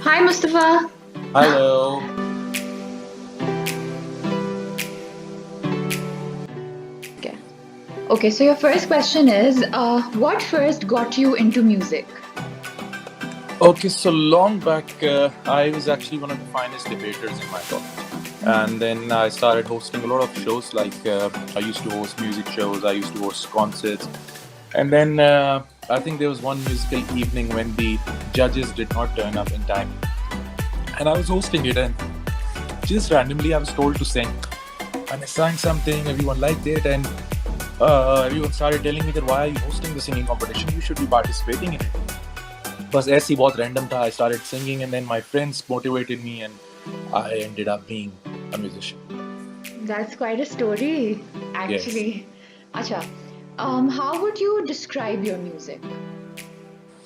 Hi, Mustafa. Hello. Okay. Okay, so your first question is what first got you into music? Okay, so long back, I was actually one of the finest debaters in my college. And then I started hosting a lot of shows. I used to host music shows, I used to host concerts. And then I think there was one musical evening when the judges did not turn up in time. And I was hosting it, and just randomly I was told to sing. And I sang something, everyone liked it, and everyone started telling me that why are you hosting the singing competition? You should be participating in it. बस ऐसे ही बहुत random था. I started singing, and then my friends motivated me, and I ended up being a musician. That's quite a story, Yes. actually. Acha, how would you describe your music?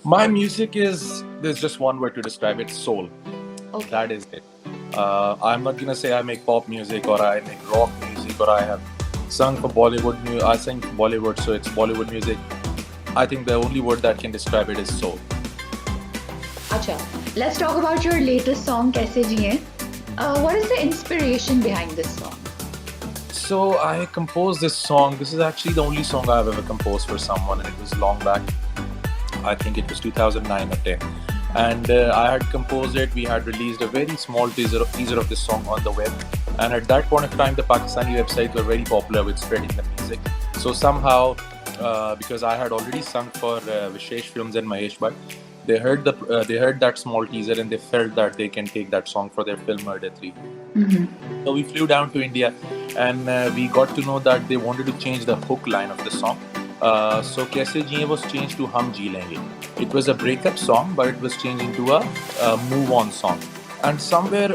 My music is, there's just one word to describe it: soul. Okay. That is it. I'm not gonna say I make pop music or I make rock music or I have sung for Bollywood. I sing for Bollywood, so it's Bollywood music. I think the only word that can describe it is soul. Acha, let's talk about your latest song, Kaise Jiye. What is the inspiration behind this song? So I composed this song. This is actually the only song I've ever composed for someone, and it was long back. I think it was 2009 or 10. And I had composed it. We had released a very small teaser of this song on the web. And at that point of time, the Pakistani websites were very popular with spreading the music. So somehow, because I had already sung for Vishesh Films and Mahesh Bhatt, they heard that small teaser and they felt that they can take that song for their film Murder 3. So we flew down to India, and we got to know that they wanted to change the hook line of the song. So Kaise Jiye was changed to Hum Ji Lenge. It was a breakup song, but it was changed into a move on song. And somewhere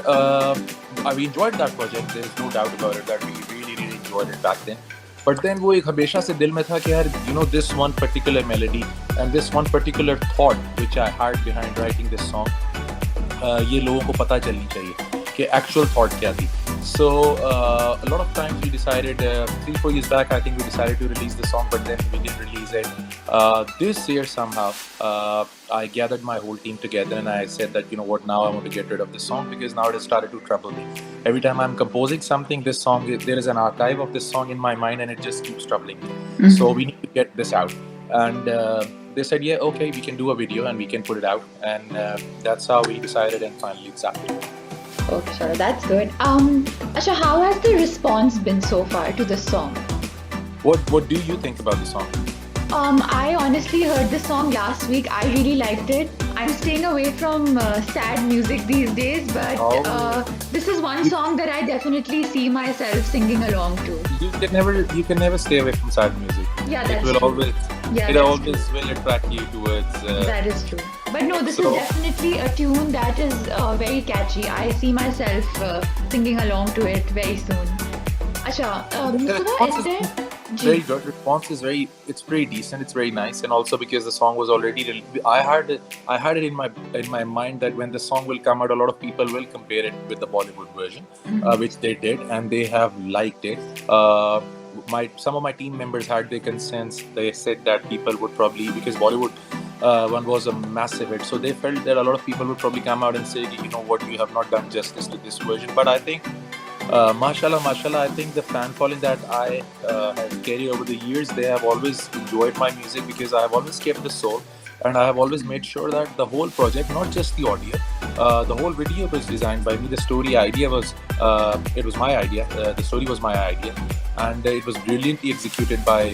we enjoyed that project. There's no doubt about it that we really enjoyed it back then. But then वो एक हमेशा से दिल में था कि यार, this one particular melody and this one particular thought which I had behind writing this song, ये लोगों को पता चलनी चाहिए कि actual thought क्या थी. So a lot of times we decided 3-4 years back, I think we decided to release the song, but then we didn't release it. This year somehow I gathered my whole team together and I said that now I want to get rid of this song because now it has started to trouble me. Every time I'm composing something, this song, there is an archive of this song in my mind and it just keeps troubling me. So we need to get this out. And they said, yeah, okay, we can do a video and we can put it out. And that's how we decided, and finally it's out. Okay, sure, that's good. Acha, how has the response been so far to this song? What do you think about the song? I honestly heard this song last week. I really liked it. I'm staying away from sad music these days, but this is one song that I definitely see myself singing along to. You can never stay away from sad music. Yeah, that's it will true. always Yeah, it that's always will attract you towards. That is true. But no, this is So- definitely a tune that is very catchy. I see myself singing along to it very soon. Acha, Mustafa, is there? Very good. Response is it's pretty decent. It's very nice, and also because the song was already, I had it in my mind that when the song will come out, a lot of people will compare it with the Bollywood version, which they did, and they have liked it. Some of my team members had their concerns. They said that people would probably, because Bollywood one was a massive hit, so they felt that a lot of people would probably come out and say, you have not done justice to this version. But I think, mashallah, I think the fan following that I have carried over the years, they have always enjoyed my music because I have always kept the soul, and I have always made sure that the whole project, not just the audio, the whole video was designed by me. The story idea was, it was my idea. The story was my idea, and it was brilliantly executed by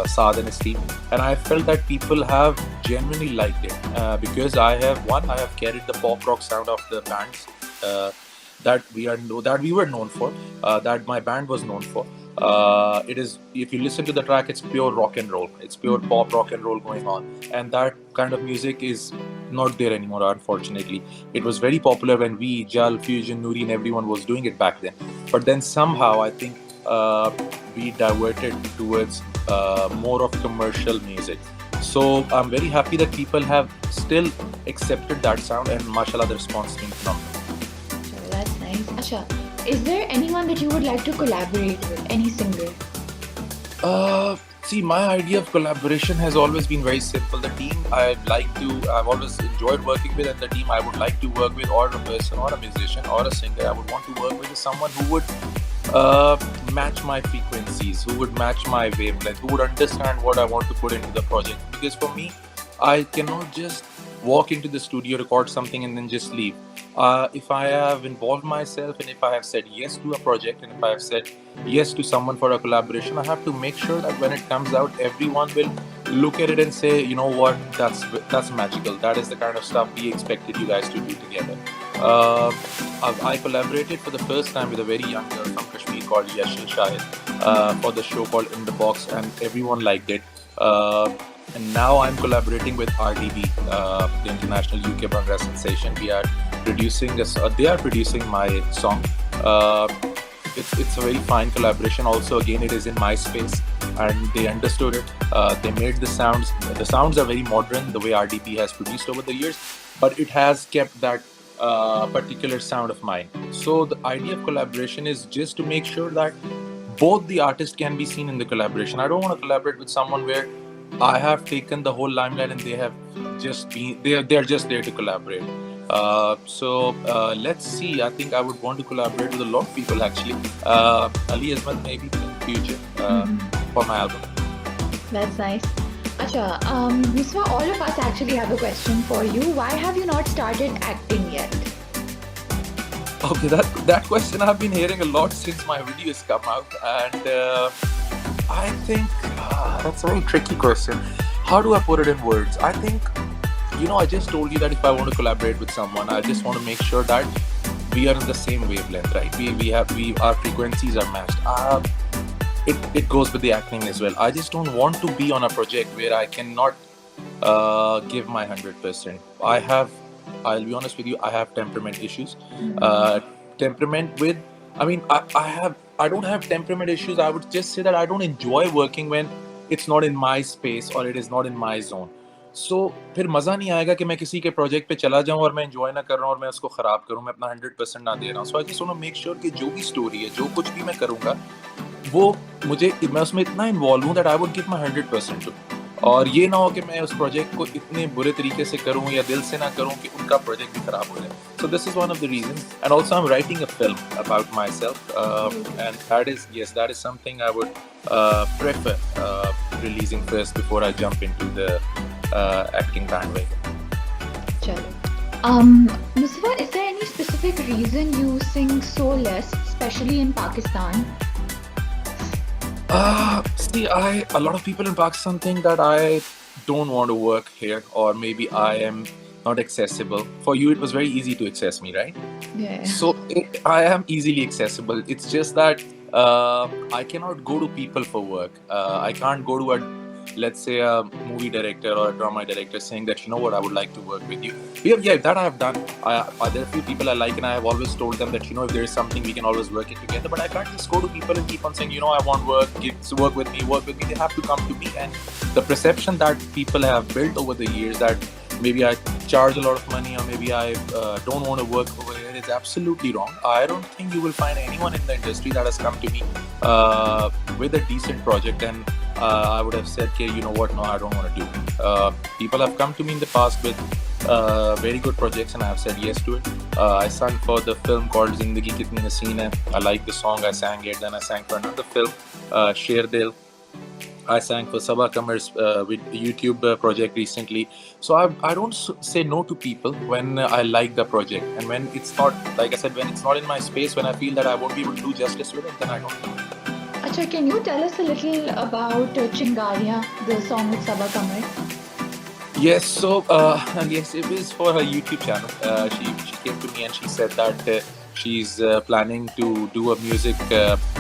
Saad and his team. And I felt that people have genuinely liked it because I have carried the pop rock sound of the bands that we were known for, that my band was known for. It is, if you listen to the track, it's pure rock and roll. It's pure pop rock and roll going on, and that kind of music is not there anymore, unfortunately. It was very popular when we, Jal, Fusion, Nuri, and everyone was doing it back then. But then somehow I think we diverted towards more of commercial music. So I'm very happy that people have still accepted that sound, and mashallah, the response has been phenomenal. Sure, that's nice. Acha, is there anyone that you would like to collaborate with? Any singer? See, my idea of collaboration has always been very simple. The team I've always enjoyed working with, and the team I would like to work with, or a person, or a musician, or a singer I would want to work with, is someone who would match my frequencies, who would match my wavelength, who would understand what I want to put into the project. Because for me, I cannot just walk into the studio, record something, and then just leave. If I have involved myself, and if I have said yes to a project, and if I have said yes to someone for a collaboration, I have to make sure that when it comes out, everyone will look at it and say, you know what, that's magical. That is the kind of stuff we expected you guys to do together. Uh, I collaborated for the first time with a very young girl from Kashmir called Shahid for the show called In the Box, and everyone liked it. And now I'm collaborating with RDB, the international UK Bhangra sensation. We are producing this. They are producing my song. It's a very fine collaboration. Also, again, it is in my space, and they understood it. They made the sounds. The sounds are very modern, the way RDB has produced over the years, but it has kept that particular sound of mine. So the idea of collaboration is just to make sure that both the artist can be seen in the collaboration. I don't want to collaborate with someone where I have taken the whole limelight and they have just been they're just there to collaborate. Let's see. I think I would want to collaborate with a lot of people actually. Ali as well, maybe in the future for my album. That's nice. Acha, Mustafa, all of us actually have a question for you. Why have you not started acting yet? Okay, that question I've been hearing a lot since my videos come out, and I think that's a very tricky question. How do I put it in words? I think, I just told you that if I want to collaborate with someone, I just want to make sure that we are in the same wavelength, right? Our frequencies are matched. It goes with the acting as well. I just don't want to be on a project where I cannot give my 100%. I'll be honest with you, I have temperament issues. Temperament with, I don't have temperament issues. I would just say that I don't enjoy working when it's not in my space or it is not in my zone. So फिर मजा नहीं आएगा कि मैं किसी के project पे चला जाऊं और मैं एंजॉय ना कर रहा हूं और मैं उसको खराब करूं, मैं अपना 100% ना दे रहा हूं. So I just want to make sure कि जो भी स्टोरी है, जो कुछ भी मैं करूंगा, वो मैं उसमें इतना इन्वॉल्व हूं that I would give my 100% too. और ये ना हो कि मैं उस प्रोजेक्ट को इतने बुरे तरीके से करूं या दिल से ना करूं कि उनका प्रोजेक्ट भी खराब हो जाए. So this is one of the reasons, and also I'm writing a film about myself, and that is something I would prefer releasing first before I jump into the acting bandwagon. Chalo. Mustafa, is there any specific reason you sing so less, especially in Pakistan? A lot of people in Pakistan think that I don't want to work here, or maybe I am not accessible. For you, it was very easy to access me, right? Yeah. So I am easily accessible. It's just that I cannot go to people for work. I can't go to let's say a movie director or a drama director saying that, you know what, I would like to work with you. Yeah, that I have done. There are a few people I like, and I have always told them that, if there is something, we can always work it together. But I can't just go to people and keep on saying, I want work, work with me. They have to come to me. And the perception that people have built over the years that maybe I charge a lot of money, or maybe I don't want to work over here, is absolutely wrong. I don't think you will find anyone in the industry that has come to me with a decent project and I would have said, okay, you know what, no, I don't want to do it. People have come to me in the past with very good projects, and I have said yes to it. I sang for the film called Zindagi Kitni Haseen Hai. I liked the song, I sang it. Then I sang for another film, Sher Dil. I sang for Sabah Kamar's with YouTube project recently. So I don't say no to people when I like the project. And when it's not, like I said, when it's not in my space, when I feel that I won't be able to do justice with it, then I don't do it. Acha, can you tell us a little about Chingariyan, the song with Sabah Kamar? Yes, so yes, it was for her YouTube channel. She came to me and she said that she's planning to do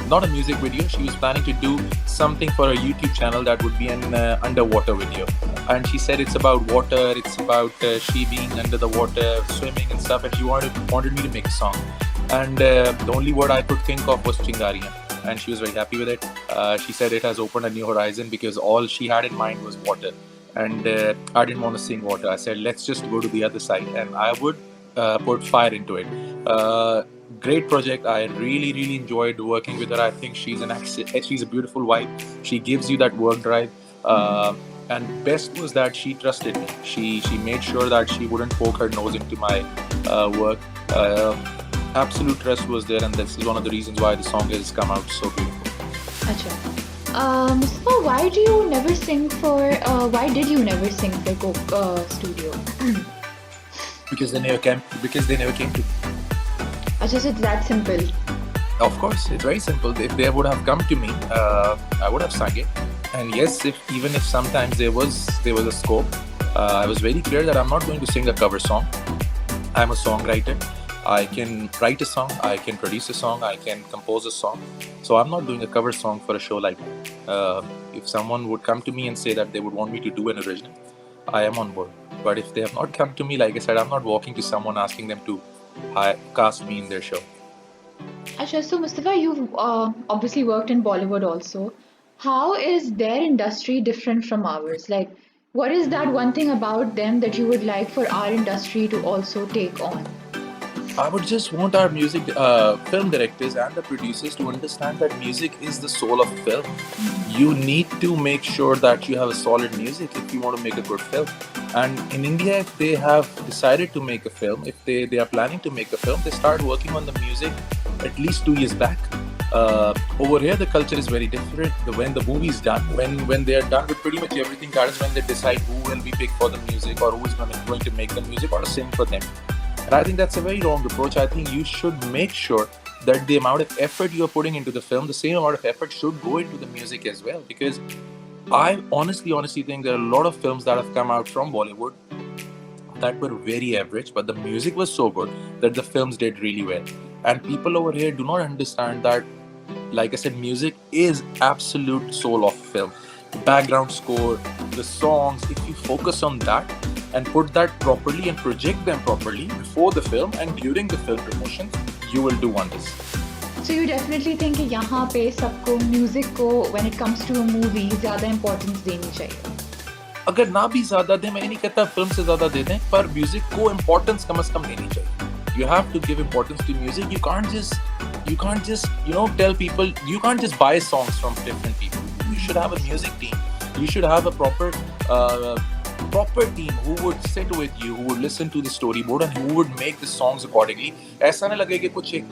not a music video. She was planning to do something for her YouTube channel that would be an underwater video. And she said it's about water, it's about she being under the water, swimming and stuff. And she wanted me to make a song. And the only word I could think of was Chingariyan. And she was very happy with it. She said it has opened a new horizon because all she had in mind was water. And I didn't want to sing water. I said, let's just go to the other side. And I would put fire into it. great project. I really, really enjoyed working with her. I think she's a beautiful wife. She gives you that work drive. And best was that she trusted me. She made sure that she wouldn't poke her nose into my work. Absolute trust was there, and this is one of the reasons why the song has come out so beautiful. Acha. Mustafa, why did you never sing for Coke Studio? Because they never came. Because they never came to. Acha, so it's that simple. Of course, it's very simple. If they would have come to me, I would have sung it. And yes, even if sometimes there was a scope, I was very clear that I'm not going to sing a cover song. I'm a songwriter. I can write a song, I can produce a song, I can compose a song. So I'm not doing a cover song for a show like that. If someone would come to me and say that they would want me to do an original, I am on board. But if they have not come to me, like I said, I'm not walking to someone asking them to cast me in their show. Acha, so Mustafa, you've obviously worked in Bollywood also. How is their industry different from ours? Like, what is that one thing about them that you would like for our industry to also take on? I would just want our film directors and the producers to understand that music is the soul of film. You need to make sure that you have a solid music if you want to make a good film. And in India, if they have decided to make a film, if they are planning to make a film, they start working on the music at least 2 years back. Over here, the culture is very different. When the movie is done, when they are done with pretty much everything, that is when they decide who will be picked for the music or who is going to make the music or sing for them. And I think that's a very wrong approach. I think you should make sure that the amount of effort you're putting into the film, the same amount of effort should go into the music as well. Because I honestly think there are a lot of films that have come out from Bollywood that were very average, but the music was so good that the films did really well. And people over here do not understand that, like I said, music is absolute soul of film. The background score, the songs, if you focus on that and put that properly and project them properly before the film and during the film promotion, you will do wonders. So you definitely think कि यहाँ पे सबको music को when it comes to a movie ज़्यादा importance देनी चाहिए. अगर ना भी ज़्यादा दें, मैं नहीं कहता फिल्म से ज़्यादा दे दें, पर म्यूजिक को importance कम से कम देनी चाहिए. You have to give importance to music. You can't just tell people. You can't just buy songs from different people. You should have a music team. You should have a proper team who would sit with you, who would listen to the storyboard and who would make the songs accordingly. ऐसा नहीं लगे कि कुछ एक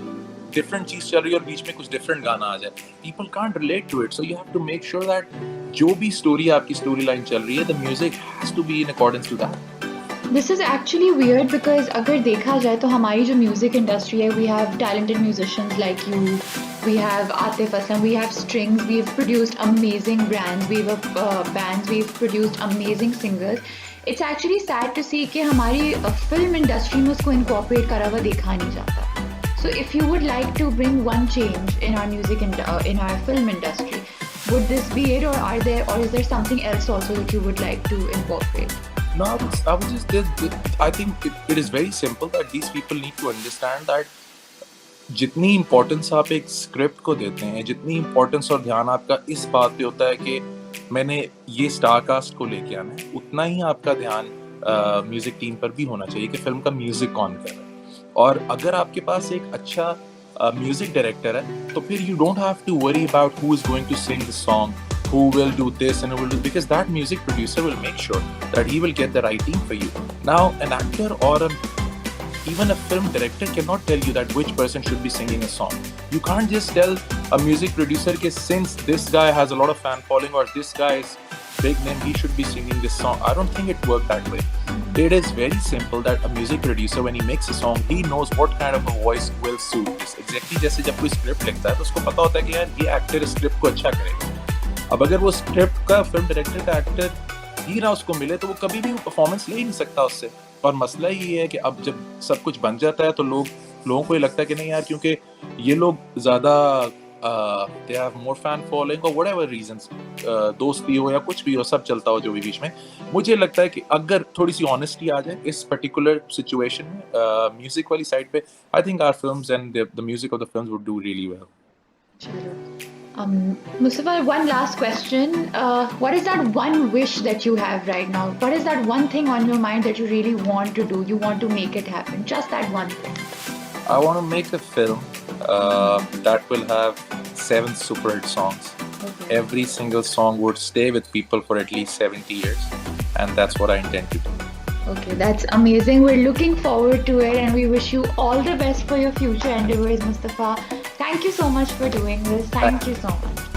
different चीज चल रही है और बीच में कुछ different गाना आ जाए. People can't relate to it, so you have to make sure that जो भी story आपकी storyline चल रही है, the music has to be in accordance to that. This is actually weird because अगर देखा जाए तो हमारी जो music industry है, we have talented musicians like you, we have Atif Aslam, we have strings, we've produced amazing brands, we have bands, we've produced amazing singers. It's actually sad to see कि हमारी film industry में उसको incorporate करा हुआ देखा नहीं जाता. So if you would like to bring one change in our music in our film industry, would this be it, or is there something else also that you would like to incorporate? No, I would just. I think it is very simple that these people need to understand that जितनी importance आप एक script को देते हैं, जितनी importance और ध्यान आपका इस बात पे होता है कि मैंने ये स्टार कास्ट को लेके आना है, उतना ही आपका ध्यान म्यूजिक टीम पर भी होना चाहिए कि फिल्म का म्यूजिक कौन कर रहा है. और अगर आपके पास एक अच्छा म्यूजिक डायरेक्टर है, तो फिर you don't have to worry about who is going to sing the song, who will do this and who will do, because that music producer will make sure that he will get the right team for you. Now, an actor or even a film director cannot tell you that which person should be singing a song. You can't just tell a music producer that since this guy has a lot of fan following or this guy is big name, he should be singing this song. I don't think it works that way. It is very simple that a music producer, when he makes a song, he knows what kind of a voice will suit this. Exactly जैसे जब कोई script लिखता है तो उसको पता होता है कि यार ये एक्टर इस स्क्रिप्ट को अच्छा करेगा. अब अगर वो स्क्रिप्ट का फिल्म डायरेक्टर का एक्टर ही ना उसको मिले तो वो कभी भी परफॉर्मेंस ले ही नहीं सकता उससे. और मसला ये है कि अब जब सब कुछ बन जाता है तो लोगों को ये लगता है कि नहीं यार, क्योंकि ये लोग ज़्यादा they have more fan following और व्हाटएवर रीजंस, दोस्ती हो या कुछ भी हो, सब चलता हो जो भी बीच में. मुझे लगता है कि अगर थोड़ी सी ऑनेस्टी आ जाए इस पर्टिकुलर सिचुएशन में म्यूजिक वाली साइड पे, I think our films and the music of the films would do really well. Mustafa, one last question. What is that one wish that you have right now? What is that one thing on your mind that you really want to do? You want to make it happen? Just that one thing. I want to make a film that will have 7 super hit songs. Okay. Every single song would stay with people for at least 70 years, and that's what I intend to do. Okay, that's amazing. We're looking forward to it and we wish you all the best for your future endeavors, Mustafa. Thank you so much for doing this. Thank you so much.